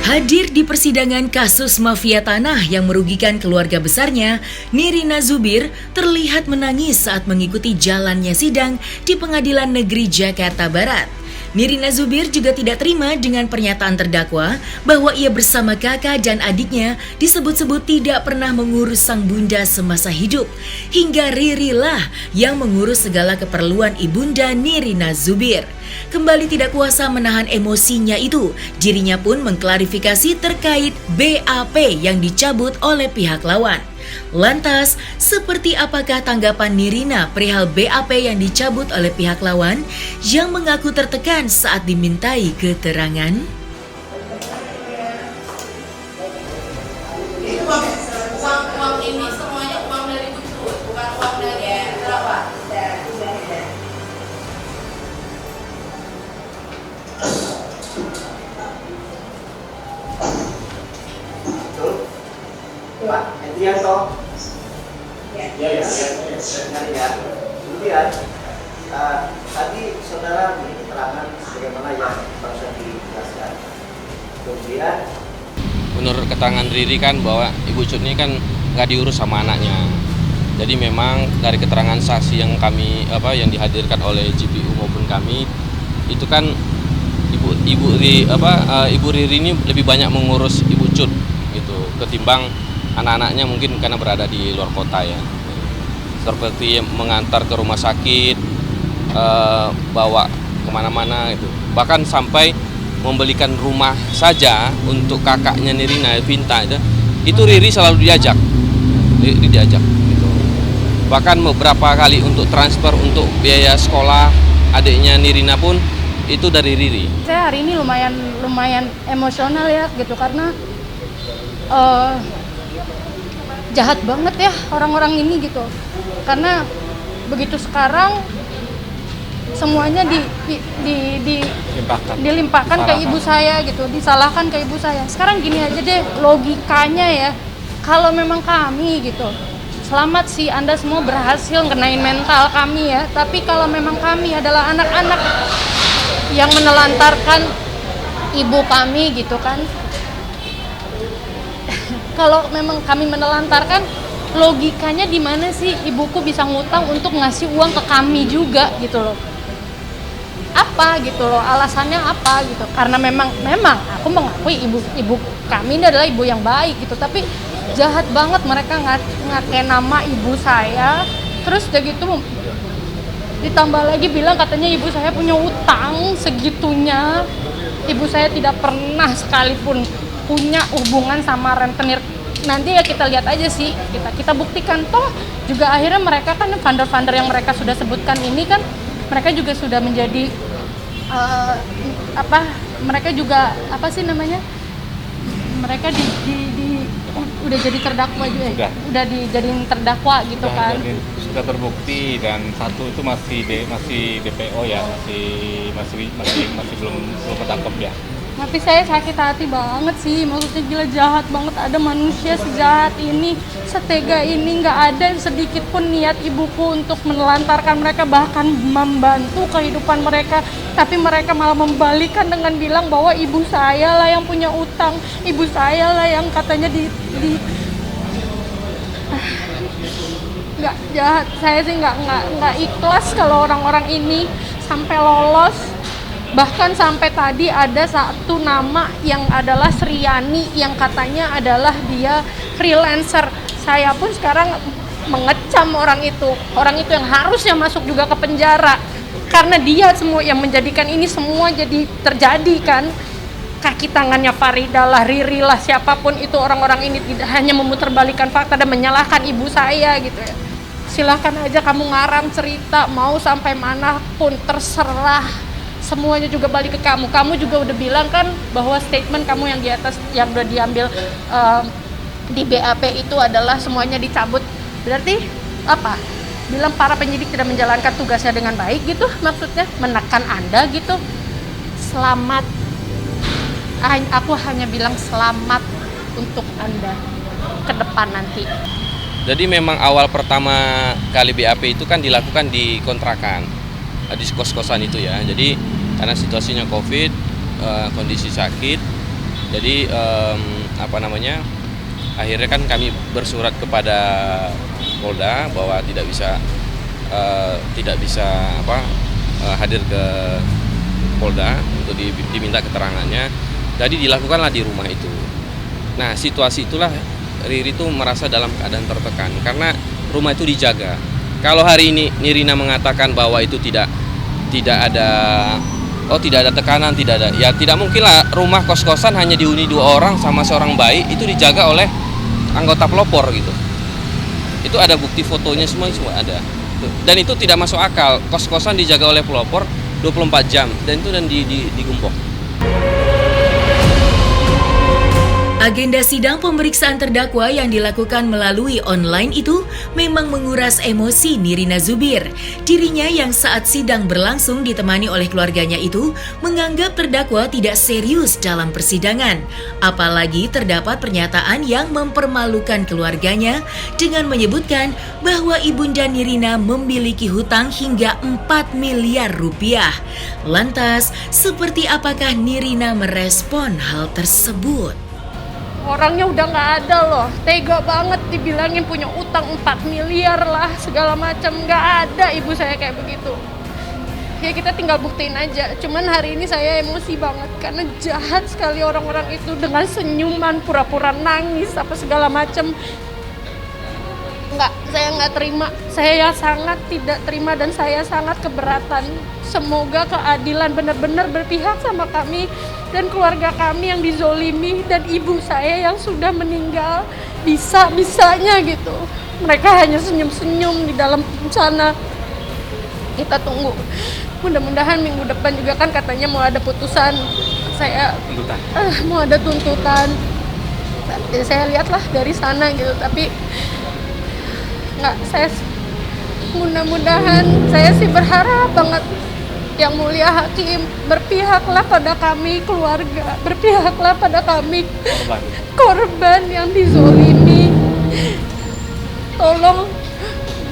Hadir di persidangan kasus mafia tanah yang merugikan keluarga besarnya, Nirina Zubir terlihat menangis saat mengikuti jalannya sidang di Pengadilan Negeri Jakarta Barat. Nirina Zubir juga tidak terima dengan pernyataan terdakwa bahwa ia bersama kakak dan adiknya disebut-sebut tidak pernah mengurus sang bunda semasa hidup. Hingga Riri lah yang mengurus segala keperluan ibunda Nirina Zubir. Kembali tidak kuasa menahan emosinya itu, dirinya pun mengklarifikasi terkait BAP yang dicabut oleh pihak lawan. Lantas, seperti apakah tanggapan Nirina perihal BAP yang dicabut oleh pihak lawan yang mengaku tertekan saat dimintai keterangan? Uang ini semuanya uang dari Guntur, bukan uang dari Terawan. Pak Hendrianto, ya, kemudian tadi saudara beri keterangan bagaimana yang barusan dijelaskan. Kemudian menurut keterangan Riri kan bahwa Ibu Cut ini kan nggak diurus sama anaknya. Jadi memang dari keterangan saksi yang kami yang dihadirkan oleh JPU maupun kami itu kan Ibu Riri ini lebih banyak mengurus Ibu Cut gitu ketimbang anak-anaknya mungkin karena berada di luar kota ya. Seperti mengantar ke rumah sakit, bawa kemana-mana gitu. Bahkan sampai membelikan rumah saja untuk kakaknya Nirina Vinta itu Riri selalu diajak gitu. Bahkan beberapa kali untuk transfer untuk biaya sekolah adiknya Nirina pun itu dari Riri. Saya hari ini lumayan emosional ya gitu karena jahat banget ya orang-orang ini gitu. Karena begitu sekarang semuanya dilimpahkan ke ibu saya gitu, disalahkan ke ibu saya. Sekarang gini aja deh logikanya ya, kalau memang kami gitu, selamat sih Anda semua berhasil ngenain mental kami ya. Tapi kalau memang kami adalah anak-anak yang menelantarkan ibu kami gitu kan, kalau memang kami menelantarkan, logikanya di mana sih ibuku bisa ngutang untuk ngasih uang ke kami juga gitu loh. Apa gitu loh, alasannya apa gitu. Karena memang aku mengakui ibu kami ini adalah ibu yang baik gitu, tapi jahat banget mereka ngatain nama ibu saya. Terus udah gitu ditambah lagi bilang katanya ibu saya punya utang segitunya. Ibu saya tidak pernah sekalipun punya hubungan sama rentenir. Nanti ya kita lihat aja sih, kita buktikan. Toh juga akhirnya mereka kan vendor-vendor yang mereka sudah sebutkan ini kan mereka juga sudah menjadi mereka juga mereka udah jadi terdakwa juga, udah dijadiin terdakwa gitu kan. Sudah terbukti dan satu itu masih DPO ya, masih belum ketangkep ya. Tapi saya sakit hati banget sih, maksudnya gila jahat banget, ada manusia sejahat ini, setega ini, nggak ada sedikit pun niat ibuku untuk menelantarkan mereka, bahkan membantu kehidupan mereka. Tapi mereka malah membalikan dengan bilang bahwa ibu saya lah yang punya utang, ibu saya lah yang katanya nggak jahat. Saya sih nggak ikhlas kalau orang-orang ini sampai lolos. Bahkan sampai tadi ada satu nama yang adalah Sriani yang katanya adalah dia freelancer. Saya pun sekarang mengecam orang itu yang harusnya masuk juga ke penjara karena dia semua yang menjadikan ini semua jadi terjadi kan. Kaki tangannya Farida lah, Riri lah, siapapun itu orang-orang ini tidak hanya memutarbalikkan fakta dan menyalahkan ibu saya gitu ya. Silahkan aja kamu ngarang cerita mau sampai manapun terserah. Semuanya juga balik ke kamu. Kamu juga udah bilang kan bahwa statement kamu yang di atas yang udah diambil di BAP itu adalah semuanya dicabut. Berarti apa? Bilang para penyidik tidak menjalankan tugasnya dengan baik gitu maksudnya? Menekan Anda gitu. Selamat. Aku hanya bilang selamat untuk Anda ke depan nanti. Jadi memang awal pertama kali BAP itu kan dilakukan di kontrakan, di kos-kosan itu ya. Jadi karena situasinya COVID, kondisi sakit, Jadi akhirnya kan kami bersurat kepada Polda bahwa tidak bisa hadir ke Polda untuk diminta keterangannya. Jadi dilakukanlah di rumah itu. Nah, situasi itulah Riri itu merasa dalam keadaan tertekan karena rumah itu dijaga. Kalau hari ini Nirina mengatakan bahwa itu tidak ada tekanan, tidak ada. Ya tidak mungkin lah rumah kos-kosan hanya dihuni 2 orang sama seorang bayi itu dijaga oleh anggota pelopor gitu. Itu ada bukti fotonya semua ada. Dan itu tidak masuk akal. Kos-kosan dijaga oleh pelopor 24 jam dan itu digembok. Agenda sidang pemeriksaan terdakwa yang dilakukan melalui online itu memang menguras emosi Nirina Zubir. Dirinya yang saat sidang berlangsung ditemani oleh keluarganya itu menganggap terdakwa tidak serius dalam persidangan. Apalagi terdapat pernyataan yang mempermalukan keluarganya dengan menyebutkan bahwa ibunda Nirina memiliki hutang hingga 4 miliar rupiah. Lantas, seperti apakah Nirina merespon hal tersebut? Orangnya udah nggak ada loh, tega banget dibilangin punya utang 4 miliar lah, segala macam. Nggak ada ibu saya kayak begitu. Ya kita tinggal buktiin aja, cuman hari ini saya emosi banget karena jahat sekali orang-orang itu dengan senyuman, pura-pura nangis, apa segala macam. Saya nggak terima, saya sangat tidak terima dan saya sangat keberatan. Semoga keadilan benar-benar berpihak sama kami dan keluarga kami yang dizolimi dan ibu saya yang sudah meninggal bisa-bisanya gitu. Mereka hanya senyum-senyum di dalam sana. Kita tunggu. Mudah-mudahan minggu depan juga kan katanya mau ada putusan. Mau ada tuntutan. Saya lihatlah dari sana gitu, tapi mudah-mudahan saya sih berharap banget Yang Mulia Hakim berpihaklah pada kami keluarga, berpihaklah pada kami korban yang dizolimi. Tolong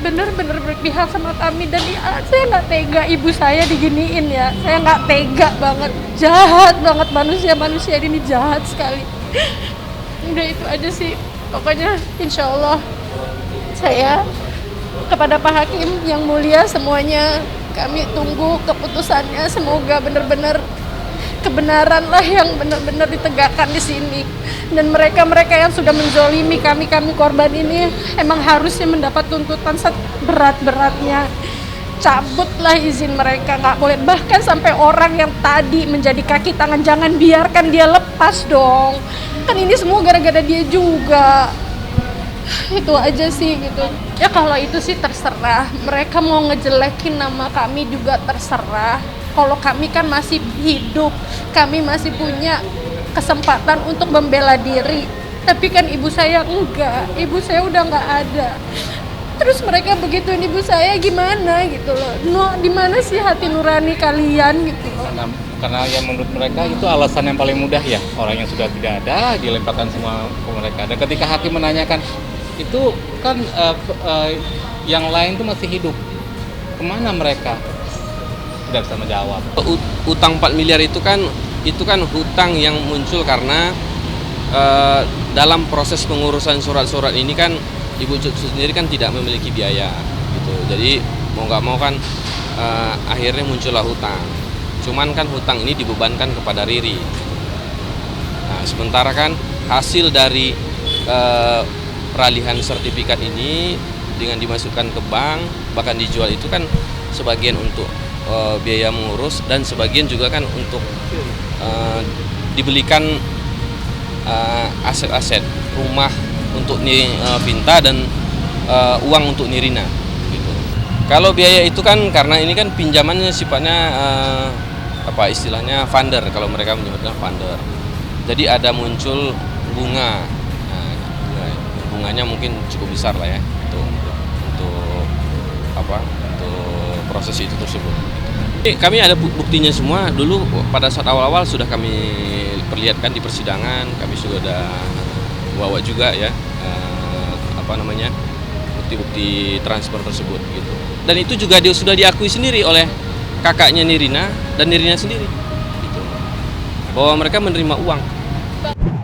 benar-benar berpihak sama kami. Dan saya nggak tega ibu saya diginiin ya, saya nggak tega banget, jahat banget manusia ini jahat sekali. Udah itu aja sih, pokoknya insya Allah saya kepada Pak Hakim yang mulia semuanya, kami tunggu keputusannya. Semoga benar-benar kebenaran lah yang benar-benar ditegakkan di sini. Dan mereka-mereka yang sudah menzolimi kami korban ini emang harusnya mendapat tuntutan seberat-beratnya. Cabutlah izin mereka, nggak boleh. Bahkan sampai orang yang tadi menjadi kaki tangan, jangan biarkan dia lepas dong. Kan ini semua gara-gara dia juga. Itu aja sih gitu. Ya kalau itu sih terserah. Mereka mau ngejelekin nama kami juga terserah. Kalau kami kan masih hidup, kami masih punya kesempatan untuk membela diri. Tapi kan ibu saya enggak, ibu saya udah nggak ada. Terus mereka begituin ibu saya gimana gitu loh. Di mana sih hati nurani kalian gitu loh. Karena yang menurut mereka itu alasan yang paling mudah ya. Orang yang sudah tidak ada dilemparkan semua ke mereka. Dan ketika hakim menanyakan, itu kan yang lain tuh masih hidup, kemana mereka? Tidak bisa menjawab. Utang 4 miliar itu kan hutang yang muncul karena dalam proses pengurusan surat-surat ini kan Ibu Cucu sendiri kan tidak memiliki biaya gitu. Jadi mau nggak mau kan akhirnya muncullah hutang. Cuman kan hutang ini dibebankan kepada Riri. Nah, sementara kan hasil dari peralihan sertifikat ini dengan dimasukkan ke bank bahkan dijual itu kan sebagian untuk biaya mengurus dan sebagian juga kan untuk dibelikan aset-aset rumah untuk Vinta dan uang untuk Nirina gitu. Kalau biaya itu kan karena ini kan pinjamannya sifatnya istilahnya funder, kalau mereka menyebutkan funder. Jadi ada muncul bunga. Bunganya mungkin cukup besar lah ya untuk proses itu tersebut. Kami ada buktinya semua. Dulu pada saat awal-awal sudah kami perlihatkan di persidangan. Kami sudah bawa juga ya bukti-bukti transfer tersebut gitu. Dan itu juga sudah diakui sendiri oleh kakaknya Nirina dan Nirina sendiri gitu. Bahwa mereka menerima uang Bang.